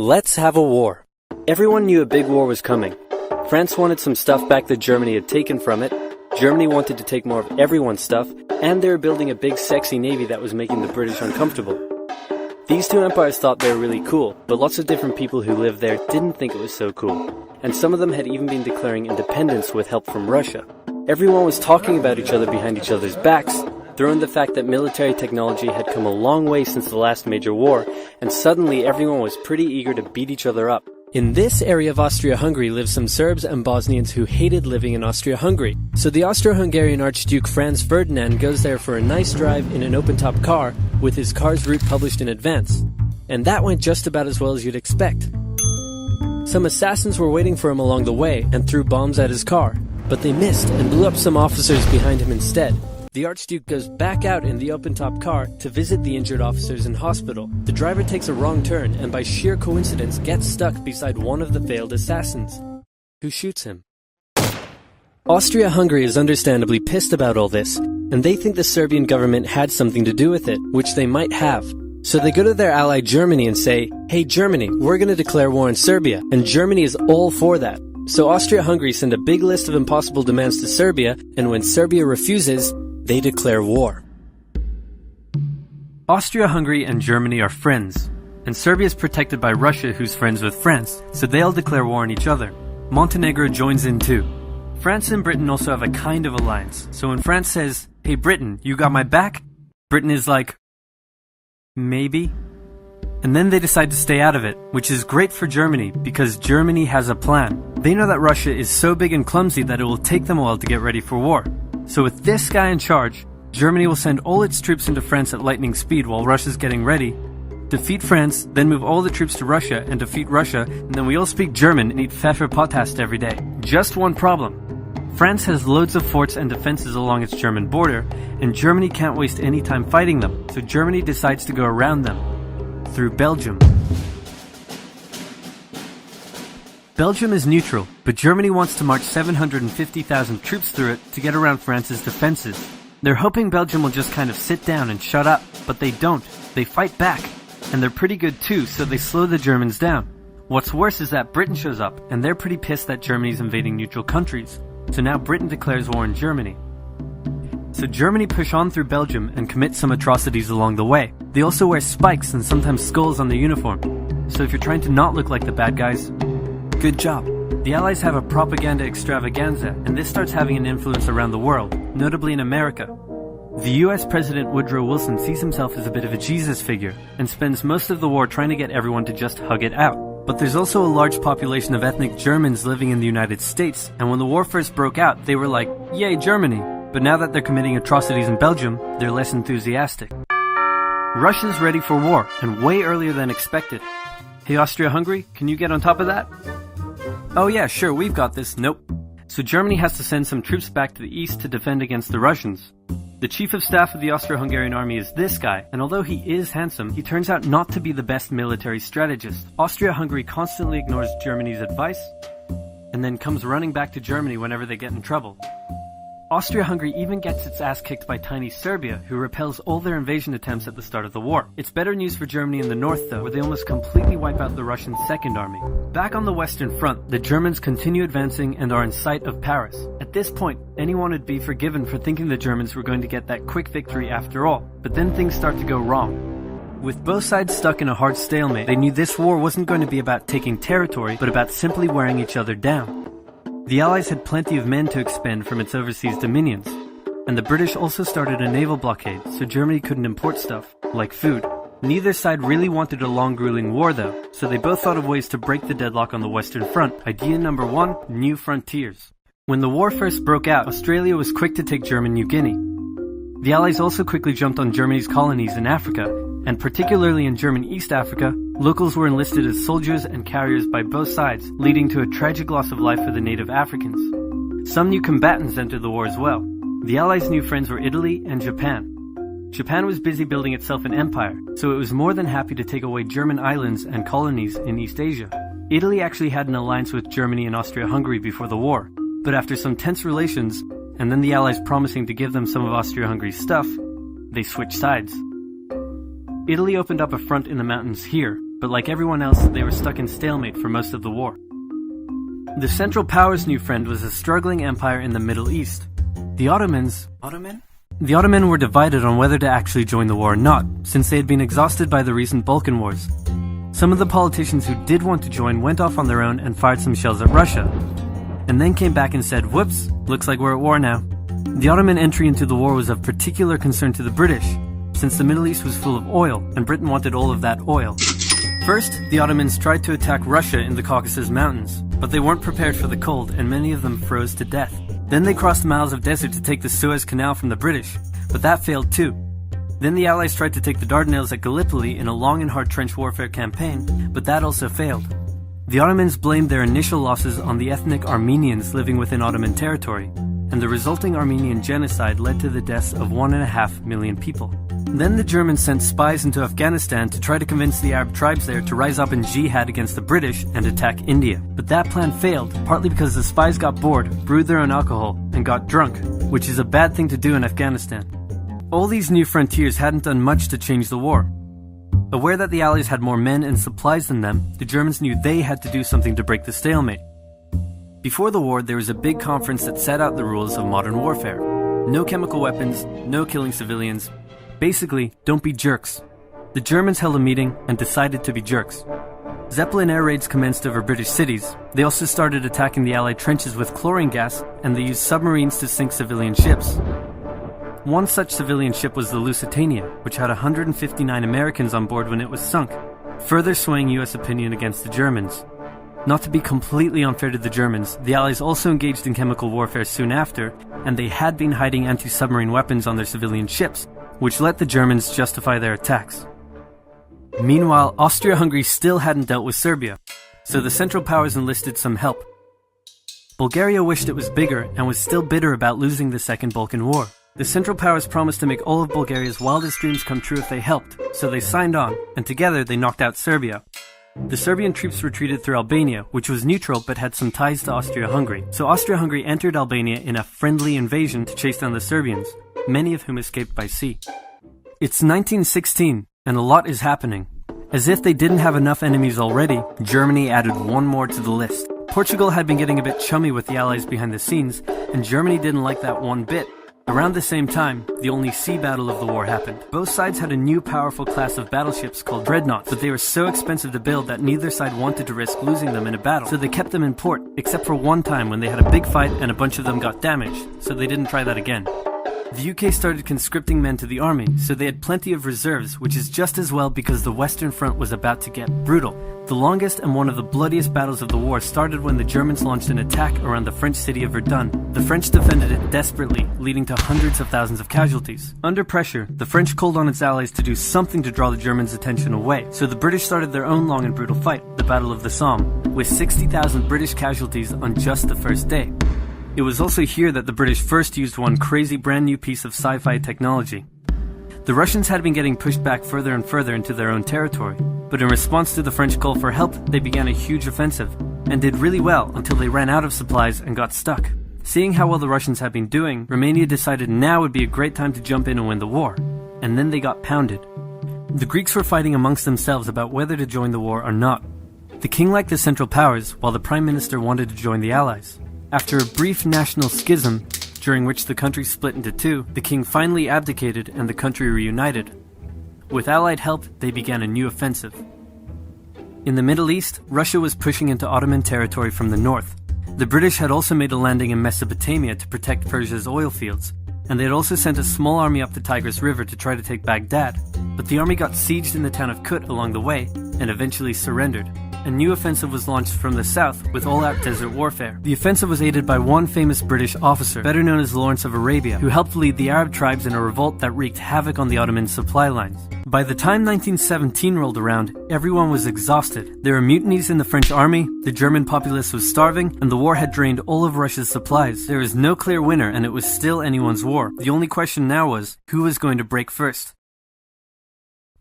Let's have a war. Everyone knew a big war was coming. France wanted some stuff back that Germany had taken from it. Germany wanted to take more of everyone's stuff, and they were building a big sexy navy that was making the British uncomfortable. These two empires thought they were really cool, but lots of different people who lived there didn't think it was so cool. And some of them had even been declaring independence with help from Russia. Everyone was talking about each other behind each other's backs. Throw in the fact that military technology had come a long way since the last major war, and suddenly everyone was pretty eager to beat each other up. In this area of Austria-Hungary lived some Serbs and Bosnians who hated living in Austria-Hungary. So the Austro-Hungarian Archduke Franz Ferdinand goes there for a nice drive in an open-top car with his car's route published in advance. And that went just about as well as you'd expect. Some assassins were waiting for him along the way and threw bombs at his car, but they missed and blew up some officers behind him instead. The Archduke goes back out in the open-top car to visit the injured officers in hospital. The driver takes a wrong turn and by sheer coincidence gets stuck beside one of the failed assassins, who shoots him. Austria-Hungary is understandably pissed about all this, and they think the Serbian government had something to do with it, which they might have. So they go to their ally Germany and say, "Hey Germany, we're going to declare war on Serbia," and Germany is all for that. So Austria-Hungary send a big list of impossible demands to Serbia, and when Serbia refuses, they declare war. Austria-Hungary and Germany are friends, and Serbia is protected by Russia, who's friends with France, so they all declare war on each other. Montenegro joins in too. France and Britain also have a kind of alliance, so when France says, "Hey Britain, you got my back?" Britain is like, maybe? And then they decide to stay out of it, which is great for Germany, because Germany has a plan. They know that Russia is so big and clumsy that it will take them a while to get ready for war. So with this guy in charge, Germany will send all its troops into France at lightning speed while Russia's getting ready, defeat France, then move all the troops to Russia and defeat Russia, and then we all speak German and eat Pfefferpottast every day. Just one problem. France has loads of forts and defenses along its German border, and Germany can't waste any time fighting them, so Germany decides to go around them, through Belgium. Belgium is neutral, but Germany wants to march 750,000 troops through it to get around France's defenses. They're hoping Belgium will just kind of sit down and shut up, but they don't. They fight back, and they're pretty good too, so they slow the Germans down. What's worse is that Britain shows up, and they're pretty pissed that Germany's invading neutral countries. So now Britain declares war on Germany. So Germany push on through Belgium and commit some atrocities along the way. They also wear spikes and sometimes skulls on the uniform. So if you're trying to not look like the bad guys, good job. The Allies have a propaganda extravaganza, and this starts having an influence around the world, notably in America. The US President Woodrow Wilson sees himself as a bit of a Jesus figure, and spends most of the war trying to get everyone to just hug it out. But there's also a large population of ethnic Germans living in the United States, and when the war first broke out, they were like, "Yay, Germany!" But now that they're committing atrocities in Belgium, they're less enthusiastic. Russia's ready for war, and way earlier than expected. Hey Austria-Hungary, can you get on top of that? Oh yeah, sure, we've got this. Nope. So Germany has to send some troops back to the east to defend against the Russians. The chief of staff of the Austro-Hungarian army is this guy, and although he is handsome, he turns out not to be the best military strategist. Austria-Hungary constantly ignores Germany's advice, and then comes running back to Germany whenever they get in trouble. Austria-Hungary even gets its ass kicked by tiny Serbia, who repels all their invasion attempts at the start of the war. It's better news for Germany in the north though, where they almost completely wipe out the Russian Second Army. Back on the Western Front, the Germans continue advancing and are in sight of Paris. At this point, anyone would be forgiven for thinking the Germans were going to get that quick victory after all, but then things start to go wrong. With both sides stuck in a hard stalemate, they knew this war wasn't going to be about taking territory, but about simply wearing each other down. The Allies had plenty of men to expend from its overseas dominions, and the British also started a naval blockade, so Germany couldn't import stuff, like food. Neither side really wanted a long grueling war though, so they both thought of ways to break the deadlock on the Western Front. Idea number one, new frontiers. When the war first broke out, Australia was quick to take German New Guinea. The Allies also quickly jumped on Germany's colonies in Africa, and particularly in German East Africa, locals were enlisted as soldiers and carriers by both sides, leading to a tragic loss of life for the native Africans. Some new combatants entered the war as well. The Allies' new friends were Italy and Japan. Japan was busy building itself an empire, so it was more than happy to take away German islands and colonies in East Asia. Italy actually had an alliance with Germany and Austria-Hungary before the war, but after some tense relations, and then the Allies promising to give them some of Austria-Hungary's stuff, they switched sides. Italy opened up a front in the mountains here, but like everyone else, they were stuck in stalemate for most of the war. The Central Powers' new friend was a struggling empire in the Middle East. The Ottomans were divided on whether to actually join the war or not, since they had been exhausted by the recent Balkan Wars. Some of the politicians who did want to join went off on their own and fired some shells at Russia, and then came back and said, "Whoops, looks like we're at war now." The Ottoman entry into the war was of particular concern to the British, since the Middle East was full of oil, and Britain wanted all of that oil. First, the Ottomans tried to attack Russia in the Caucasus Mountains, but they weren't prepared for the cold, and many of them froze to death. Then they crossed miles of desert to take the Suez Canal from the British, but that failed too. Then the Allies tried to take the Dardanelles at Gallipoli in a long and hard trench warfare campaign, but that also failed. The Ottomans blamed their initial losses on the ethnic Armenians living within Ottoman territory, and the resulting Armenian genocide led to the deaths of 1.5 million people. Then the Germans sent spies into Afghanistan to try to convince the Arab tribes there to rise up in jihad against the British and attack India. But that plan failed, partly because the spies got bored, brewed their own alcohol, and got drunk, which is a bad thing to do in Afghanistan. All these new frontiers hadn't done much to change the war. Aware that the Allies had more men and supplies than them, the Germans knew they had to do something to break the stalemate. Before the war, there was a big conference that set out the rules of modern warfare. No chemical weapons, no killing civilians. Basically, don't be jerks. The Germans held a meeting and decided to be jerks. Zeppelin air raids commenced over British cities. They also started attacking the Allied trenches with chlorine gas, and they used submarines to sink civilian ships. One such civilian ship was the Lusitania, which had 159 Americans on board when it was sunk, further swaying US opinion against the Germans. Not to be completely unfair to the Germans, the Allies also engaged in chemical warfare soon after, and they had been hiding anti-submarine weapons on their civilian ships, which let the Germans justify their attacks. Meanwhile, Austria-Hungary still hadn't dealt with Serbia, so the Central Powers enlisted some help. Bulgaria wished it was bigger and was still bitter about losing the Second Balkan War. The Central Powers promised to make all of Bulgaria's wildest dreams come true if they helped, so they signed on, and together they knocked out Serbia. The Serbian troops retreated through Albania, which was neutral but had some ties to Austria-Hungary. So Austria-Hungary entered Albania in a friendly invasion to chase down the Serbians, many of whom escaped by sea. It's 1916, and a lot is happening. As if they didn't have enough enemies already, Germany added one more to the list. Portugal had been getting a bit chummy with the Allies behind the scenes, and Germany didn't like that one bit. Around the same time, the only sea battle of the war happened. Both sides had a new powerful class of battleships called dreadnoughts, but they were so expensive to build that neither side wanted to risk losing them in a battle, so they kept them in port, except for one time when they had a big fight and a bunch of them got damaged, so they didn't try that again. The UK started conscripting men to the army, so they had plenty of reserves, which is just as well because the Western Front was about to get brutal. The longest and one of the bloodiest battles of the war started when the Germans launched an attack around the French city of Verdun. The French defended it desperately, leading to hundreds of thousands of casualties. Under pressure, the French called on its allies to do something to draw the Germans' attention away, so the British started their own long and brutal fight, the Battle of the Somme, with 60,000 British casualties on just the first day. It was also here that the British first used one crazy brand new piece of sci-fi technology. The Russians had been getting pushed back further and further into their own territory, but in response to the French call for help, they began a huge offensive, and did really well until they ran out of supplies and got stuck. Seeing how well the Russians had been doing, Romania decided now would be a great time to jump in and win the war, and then they got pounded. The Greeks were fighting amongst themselves about whether to join the war or not. The king liked the Central Powers, while the Prime Minister wanted to join the Allies. After a brief national schism, during which the country split into two, the king finally abdicated and the country reunited. With Allied help, they began a new offensive. In the Middle East, Russia was pushing into Ottoman territory from the north. The British had also made a landing in Mesopotamia to protect Persia's oil fields, and they had also sent a small army up the Tigris River to try to take Baghdad, but the army got sieged in the town of Kut along the way, and eventually surrendered. A new offensive was launched from the south with all-out desert warfare. The offensive was aided by one famous British officer, better known as Lawrence of Arabia, who helped lead the Arab tribes in a revolt that wreaked havoc on the Ottoman supply lines. By the time 1917 rolled around, everyone was exhausted. There were mutinies in the French army, the German populace was starving, and the war had drained all of Russia's supplies. There was no clear winner, and it was still anyone's war. The only question now was, who was going to break first?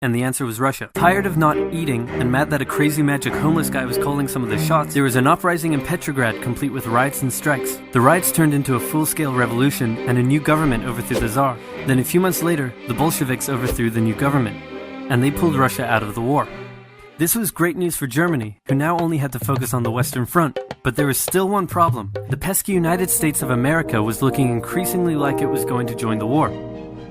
And the answer was Russia. Tired of not eating, and mad that a crazy magic homeless guy was calling some of the shots, there was an uprising in Petrograd complete with riots and strikes. The riots turned into a full-scale revolution, and a new government overthrew the Tsar. Then a few months later, the Bolsheviks overthrew the new government, and they pulled Russia out of the war. This was great news for Germany, who now only had to focus on the Western Front. But there was still one problem. The pesky United States of America was looking increasingly like it was going to join the war.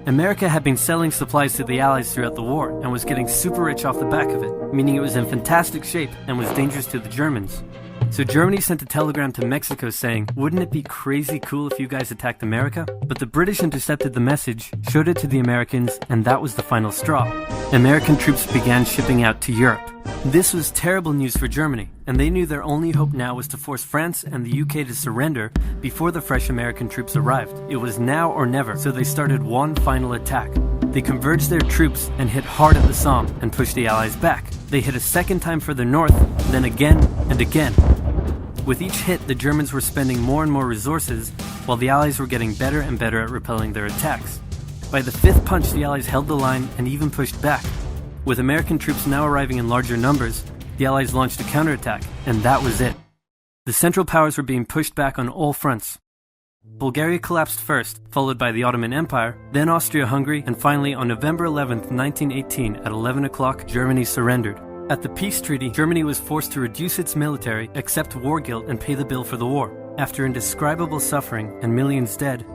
America had been selling supplies to the Allies throughout the war and was getting super rich off the back of it, meaning it was in fantastic shape and was dangerous to the Germans. So Germany sent a telegram to Mexico saying, "Wouldn't it be crazy cool if you guys attacked America?" But the British intercepted the message, showed it to the Americans, and that was the final straw. American troops began shipping out to Europe. This was terrible news for Germany, and they knew their only hope now was to force France and the UK to surrender before the fresh American troops arrived. It was now or never, so they started one final attack. They converged their troops and hit hard at the Somme and pushed the Allies back. They hit a second time further north, then again and again. With each hit, the Germans were spending more and more resources, while the Allies were getting better and better at repelling their attacks. By the fifth punch, the Allies held the line and even pushed back. With American troops now arriving in larger numbers, the Allies launched a counterattack, and that was it. The Central Powers were being pushed back on all fronts. Bulgaria collapsed first, followed by the Ottoman Empire, then Austria-Hungary, and finally on November 11, 1918, at 11 o'clock, Germany surrendered. At the peace treaty, Germany was forced to reduce its military, accept war guilt, and pay the bill for the war. After indescribable suffering and millions dead,